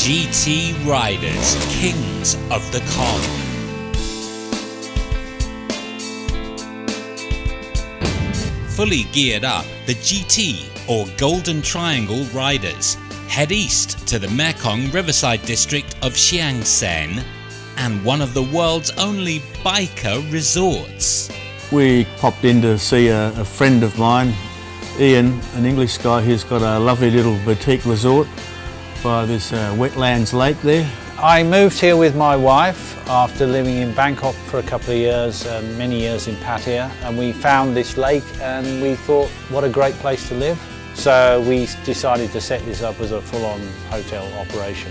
GT Riders, kings of the Kong. Fully geared up, the GT or Golden Triangle Riders head east to the Mekong riverside district of Chiang Saen and one of the world's only biker resorts. We popped in to see a friend of mine, Ian, an English guy who's got a lovely little boutique resort by this wetlands lake there. I moved here with my wife after living in Bangkok for a couple of years, many years in Pattaya, and we found this lake and we thought what a great place to live. So we decided to set this up as a full-on hotel operation.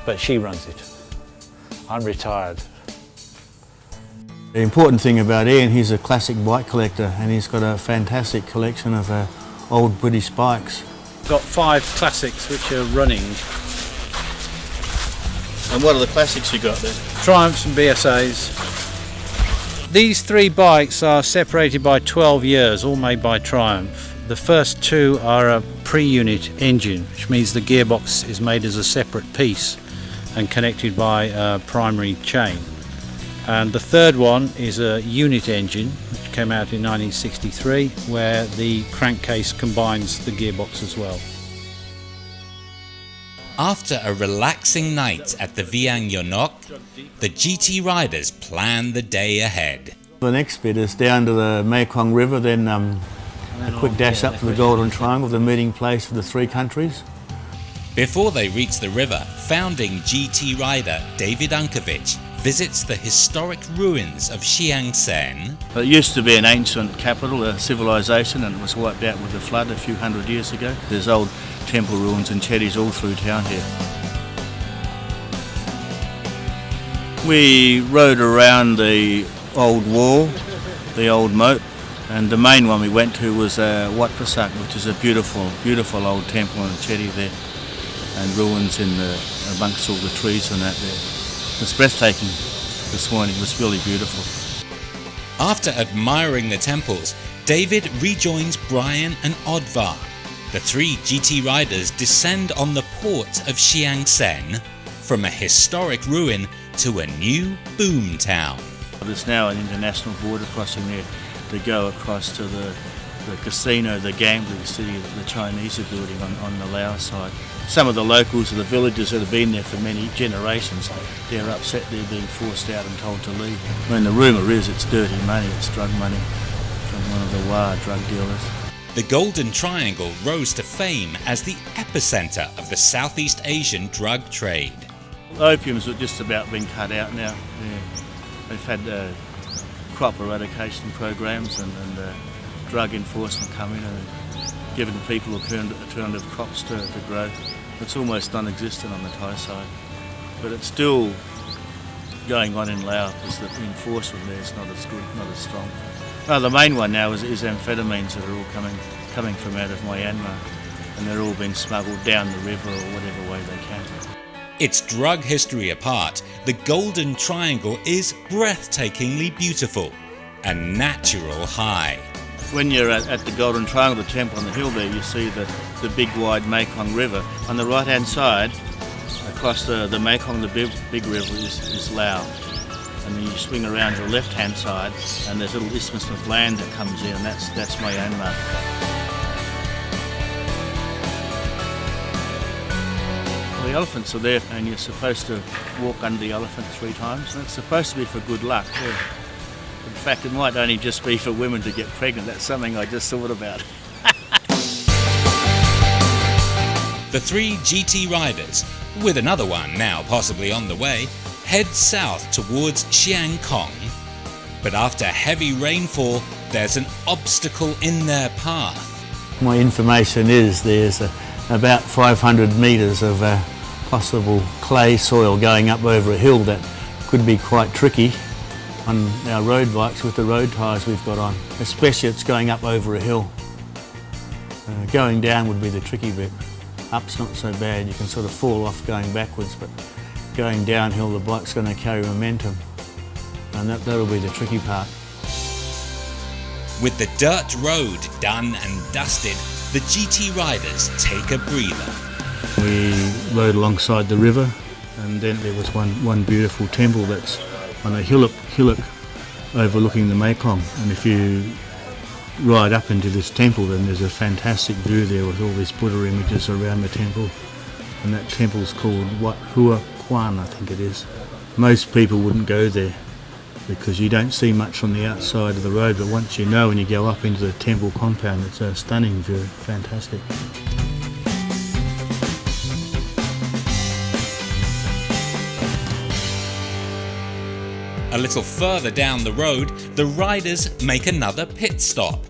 But she runs it. I'm retired. The important thing about Ian, he's a classic bike collector and he's got a fantastic collection of old British bikes. Got 5 classics which are running. And what are the classics you got there? Triumphs and BSAs. These 3 bikes are separated by 12 years, all made by Triumph. The first 2 are a pre-unit engine, which means the gearbox is made as a separate piece and connected by a primary chain. And the third one is a unit engine, which came out in 1963, where the crankcase combines the gearbox as well. After a relaxing night at the Viang Yanok, the GT Riders plan the day ahead. The next bit is down to the Mekong River, then a quick dash up to the Golden Triangle, the meeting place for the 3 countries. Before they reach the river, founding GT rider David Unkovich visits the historic ruins of Chiang Saen. It used to be an ancient capital, a civilization, and it was wiped out with the flood a few hundred years ago. There's old temple ruins and chetties all through town here. We rode around the old wall, the old moat, and the main one we went to was Wat Prasak, which is a beautiful, beautiful old temple and chetty there, and ruins amongst all the trees and that there. It's breathtaking this morning, it was really beautiful. After admiring the temples, David rejoins Brian and Odvar. The 3 GT riders descend on the port of Chiang Saen from a historic ruin to a new boom town. There's now an international border crossing there to go across to the casino, the gambling city that the Chinese are building on the Laos side. Some of the locals of the villagers that have been there for many generations, they're upset they're being forced out and told to leave. I mean, the rumour is it's dirty money, it's drug money from one of the Wa drug dealers. The Golden Triangle rose to fame as the epicenter of the Southeast Asian drug trade. Opium's just about being cut out now. Yeah. They've had crop eradication programs and drug enforcement come in and given people alternative crops to grow. It's almost non-existent on the Thai side, but it's still going on in Laos because the enforcement there is not as good, not as strong. The main one now is amphetamines that are all coming from out of Myanmar, and they're all being smuggled down the river or whatever way they can. Its drug history apart, the Golden Triangle is breathtakingly beautiful, a natural high. When you're at the Golden Triangle, the temple on the hill there, you see the big wide Mekong River. On the right hand side, across the Mekong, the big river is Laos. And then you swing around to the left hand side and there's a little isthmus of land that comes in, and that's Myanmar. Well, the elephants are there and you're supposed to walk under the elephant 3 times, and it's supposed to be for good luck. Yeah. In fact, it might only just be for women to get pregnant. That's something I just thought about. The 3 GT riders, with another one now possibly on the way, head south towards Chiang Kong. But after heavy rainfall, there's an obstacle in their path. My information is there's about 500 metres of possible clay soil going up over a hill that could be quite tricky on our road bikes with the road tyres we've got on, especially it's going up over a hill. Going down would be the tricky bit. Up's not so bad, you can sort of fall off going backwards, but going downhill the bike's going to carry momentum, and that'll be the tricky part. With the dirt road done and dusted, the GT riders take a breather. We rode alongside the river, and then there was one beautiful temple that's on a hillock overlooking the Mekong. And if you ride up into this temple, then there's a fantastic view there with all these Buddha images around the temple. And that temple's called Wat Hua Kwan, I think it is. Most people wouldn't go there because you don't see much from the outside of the road, but once you know and you go up into the temple compound, it's a stunning view, fantastic. A little further down the road, the riders make another pit stop,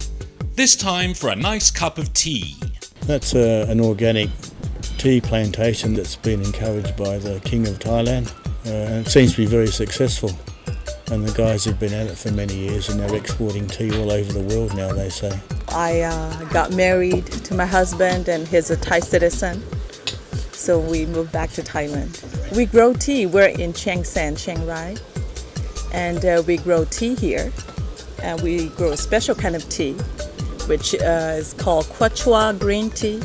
this time for a nice cup of tea. That's an organic tea plantation that's been encouraged by the King of Thailand, and it seems to be very successful. And the guys have been at it for many years, and they're exporting tea all over the world now, they say. I got married to my husband, and he's a Thai citizen, so we moved back to Thailand. We grow tea. We're in Chiang Saen, Chiang Rai, and we grow tea here. And we grow a special kind of tea, which is called Quechua green tea.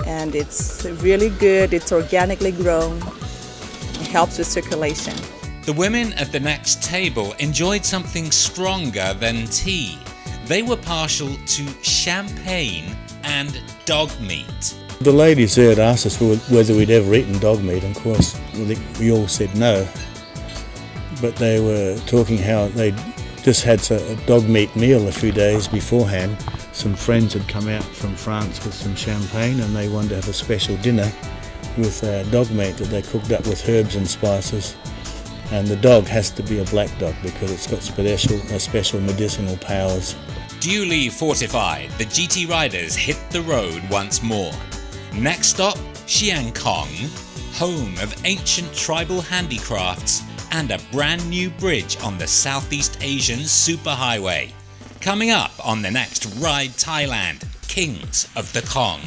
And it's really good. It's organically grown. It helps with circulation. The women at the next table enjoyed something stronger than tea. They were partial to champagne and dog meat. The ladies there had asked us whether we'd ever eaten dog meat, and of course we all said no. But they were talking how they'd just had a dog meat meal a few days beforehand. Some friends had come out from France with some champagne, and they wanted to have a special dinner with dog meat that they cooked up with herbs and spices. And the dog has to be a black dog because it's got special medicinal powers. Duly fortified, the GT riders hit the road once more. Next stop, Chiang Kong, home of ancient tribal handicrafts and a brand new bridge on the Southeast Asian superhighway. Coming up on the next Ride Thailand, Kings of the Kong.